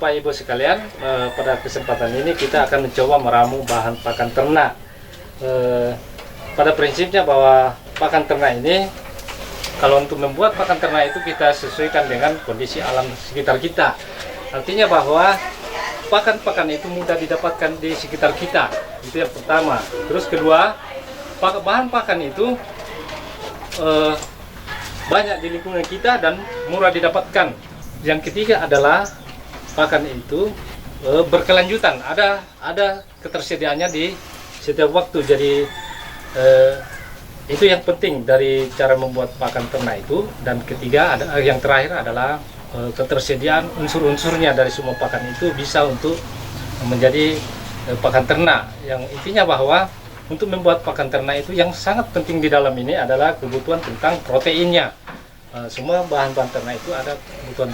Bapak Ibu sekalian, pada kesempatan ini kita akan mencoba meramu bahan pakan ternak. Pada prinsipnya bahwa pakan ternak ini, kalau untuk membuat pakan ternak itu kita sesuaikan dengan kondisi alam sekitar kita. Artinya bahwa pakan-pakan itu mudah didapatkan di sekitar kita, itu yang pertama. Terus kedua, bahan pakan itu banyak di lingkungan kita dan murah didapatkan. Yang ketiga adalah pakan itu berkelanjutan, ada ketersediaannya di setiap waktu. Jadi itu yang penting dari cara membuat pakan ternak itu. Dan ketiga, yang terakhir adalah ketersediaan unsur-unsurnya dari semua pakan itu bisa untuk menjadi pakan ternak. Yang intinya bahwa untuk membuat pakan ternak itu yang sangat penting di dalam ini adalah kebutuhan tentang proteinnya. Semua bahan-bahan ternak itu ada kebutuhan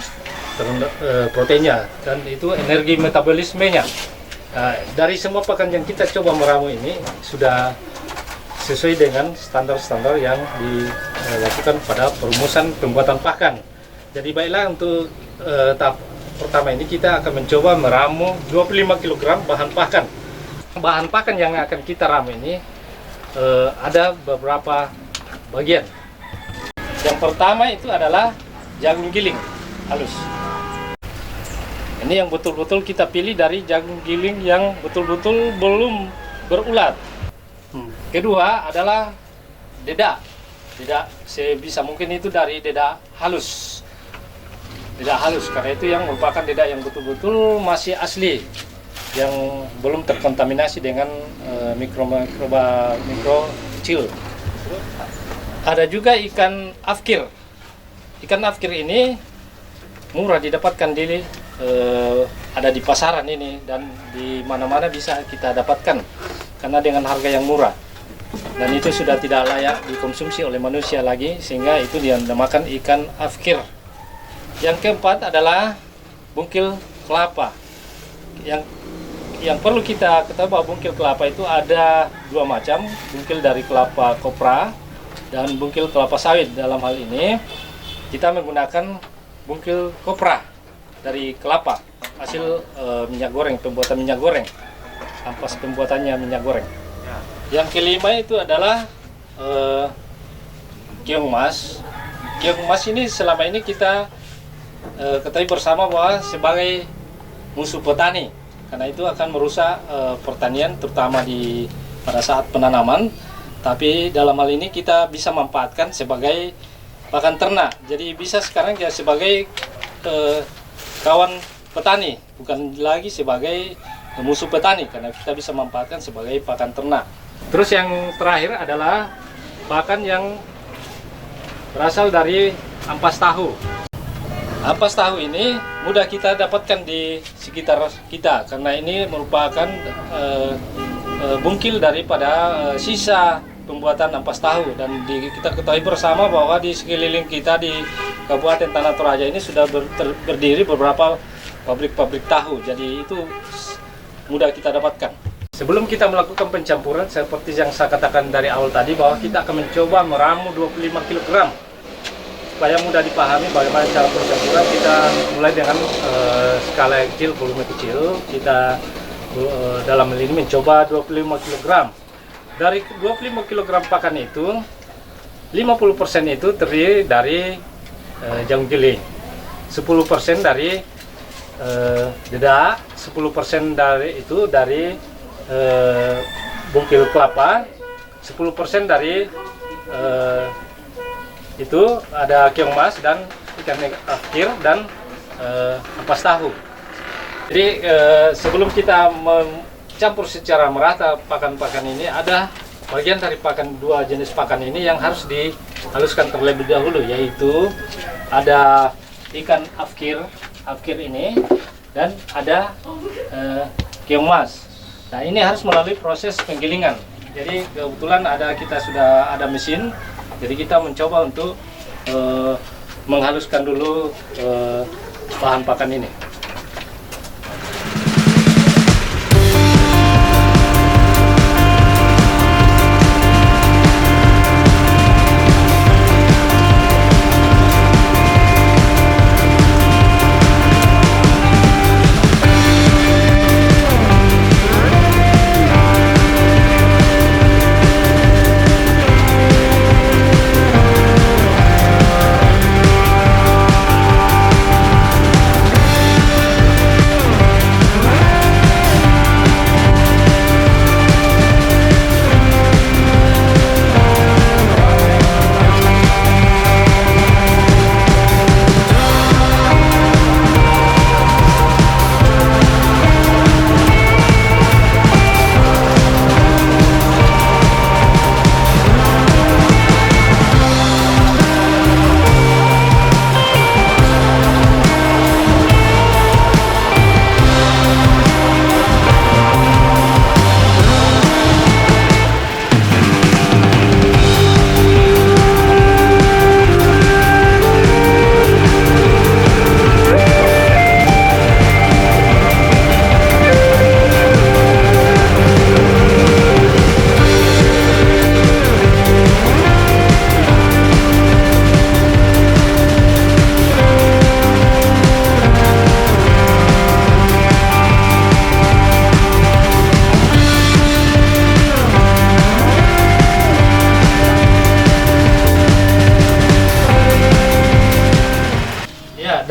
proteinnya, dan itu energi metabolismenya. Dari semua pakan yang kita coba meramu ini sudah sesuai dengan standar-standar yang dilakukan pada perumusan pembuatan pakan. Jadi baiklah, untuk tahap pertama ini kita akan mencoba meramu 25 kg bahan pakan. Bahan pakan yang akan kita ramu ini ada beberapa bagian. Yang pertama itu adalah jagung giling halus. Ini yang betul-betul kita pilih dari jagung giling yang betul-betul belum berulat. Kedua adalah dedak. Dedak sebisa mungkin itu dari dedak halus. Dedak halus, karena itu yang merupakan dedak yang betul-betul masih asli, yang belum terkontaminasi dengan mikroba kecil. Ada juga ikan afkir. Ikan afkir ini murah didapatkan ada di pasaran ini, dan di mana-mana bisa kita dapatkan karena dengan harga yang murah. Dan itu sudah tidak layak dikonsumsi oleh manusia lagi, sehingga itu dinamakan ikan afkir. Yang keempat adalah bungkil kelapa. Yang perlu kita ketahui bahwa bungkil kelapa itu ada dua macam, bungkil dari kelapa kopra dan bungkil kelapa sawit. Dalam hal ini kita menggunakan bungkil kopra dari kelapa, hasil minyak goreng, pembuatan minyak goreng, ampas pembuatannya minyak goreng. Yang kelima itu adalah keong emas. Keong emas ini selama ini kita ketahui bersama bahwa sebagai musuh petani, karena itu akan merusak pertanian, terutama pada saat penanaman. Tapi dalam hal ini kita bisa manfaatkan sebagai pakan ternak. Jadi bisa sekarang ya sebagai kawan petani, bukan lagi sebagai musuh petani, karena kita bisa manfaatkan sebagai pakan ternak. Terus yang terakhir adalah pakan yang berasal dari ampas tahu. Ampas tahu ini mudah kita dapatkan di sekitar kita, karena ini merupakan bungkil daripada sisa pembuatan ampas tahu. Dan kita ketahui bersama bahwa di sekeliling kita di Kabupaten Tanah Toraja ini sudah berdiri beberapa pabrik-pabrik tahu, jadi itu mudah kita dapatkan. Sebelum kita melakukan pencampuran, seperti yang saya katakan dari awal tadi, bahwa kita akan mencoba meramu 25 kg. Supaya mudah dipahami bagaimana cara pencampuran, kita mulai dengan skala kecil, volume kecil. Kita dalam hal ini mencoba 25 kg. Dari 25 kg pakan itu, 50% itu terdiri dari jagung giling, 10% dari dedak, 10% dari bungkil kelapa, 10% dari itu ada keong emas dan ikan afkir dan ampas tahu. Jadi sebelum kita mencampur secara merata pakan-pakan ini, ada bagian dari dua jenis pakan ini yang harus dihaluskan terlebih dahulu, yaitu ada ikan afkir ini dan ada keong emas. Nah, ini harus melalui proses penggilingan. Jadi kebetulan kita sudah ada mesin, jadi kita mencoba untuk menghaluskan dulu bahan pakan ini.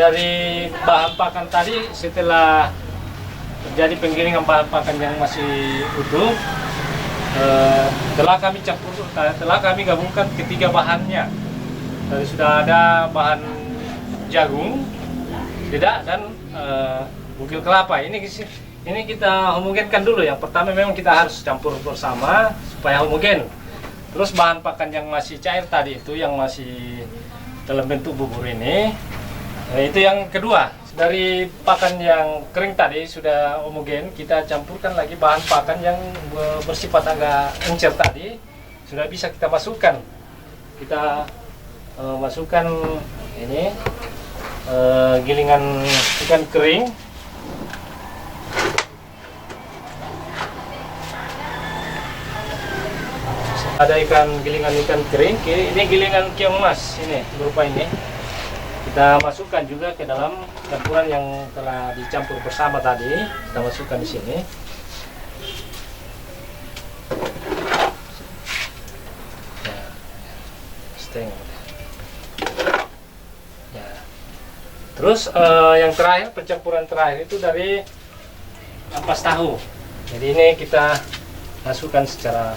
dari bahan pakan tadi, setelah terjadi penggilingan bahan pakan yang masih utuh, telah kami gabungkan ketiga bahannya. Dari sudah ada bahan jagung, tidak, dan bukil kelapa. Ini kita homogenkan dulu. Yang pertama memang kita harus campur bersama supaya homogen. Terus bahan pakan yang masih cair tadi itu, yang masih dalam bentuk bubur ini, itu yang kedua. Dari pakan yang kering tadi sudah homogen, kita campurkan lagi bahan pakan yang bersifat agak encer tadi, sudah bisa kita masukkan. Kita masukkan ini gilingan ikan kering. Ada gilingan ikan kering, ini gilingan keong mas, ini berupa ini. Kita masukkan juga ke dalam campuran yang telah dicampur bersama tadi. Kita masukkan di sini. Ya. Terus yang terakhir, pencampuran terakhir itu dari ampas tahu. Jadi ini kita masukkan secara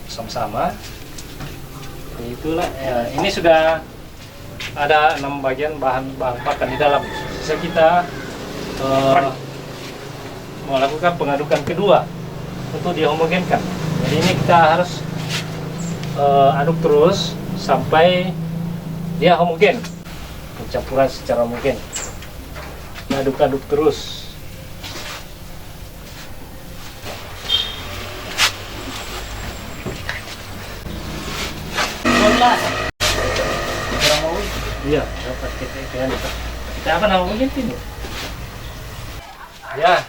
sama-sama. Jadi itulah ya, ini sudah ada 6 bagian bahan pakan di dalam. Sisa kita melakukan pengadukan kedua untuk dihomogenkan. Jadi ini kita harus aduk terus sampai dia homogen, pencampuran secara homogen. Aduk-aduk terus. Iya, dapat kita apa namanya ini? Ya,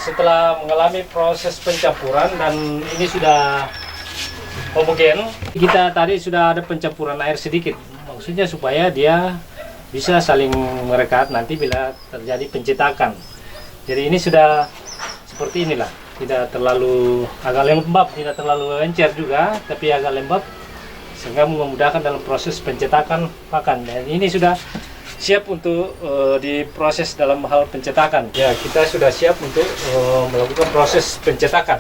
setelah mengalami proses pencampuran dan ini sudah homogen, kita tadi sudah ada pencampuran air sedikit. Maksudnya supaya dia bisa saling merekat nanti bila terjadi pencetakan. Jadi ini sudah seperti inilah, tidak terlalu agak lembab, tidak terlalu encer juga, tapi agak lembab, sehingga memudahkan dalam proses pencetakan pakan. Dan ini sudah siap untuk diproses dalam hal pencetakan. Ya, kita sudah siap untuk melakukan proses pencetakan.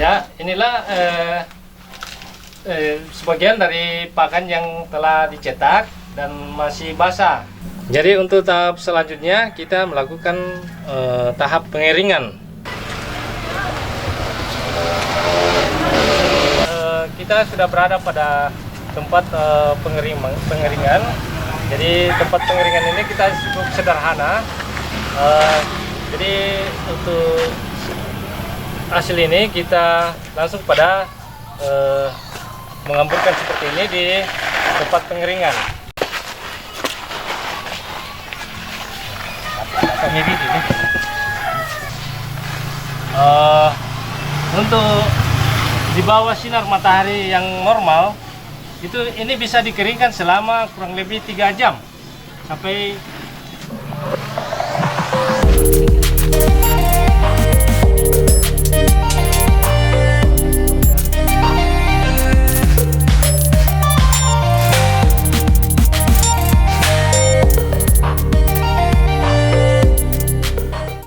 Ya, inilah sebagian dari pakan yang telah dicetak dan masih basah. Jadi untuk tahap selanjutnya kita melakukan tahap pengeringan. Kita sudah berada pada tempat pengeringan. Jadi tempat pengeringan ini kita cukup sederhana. Jadi untuk hasil ini kita langsung pada mengamburkan seperti ini di tempat pengeringan. Untuk di bawah sinar matahari yang normal itu ini bisa dikeringkan selama kurang lebih 3 jam sampai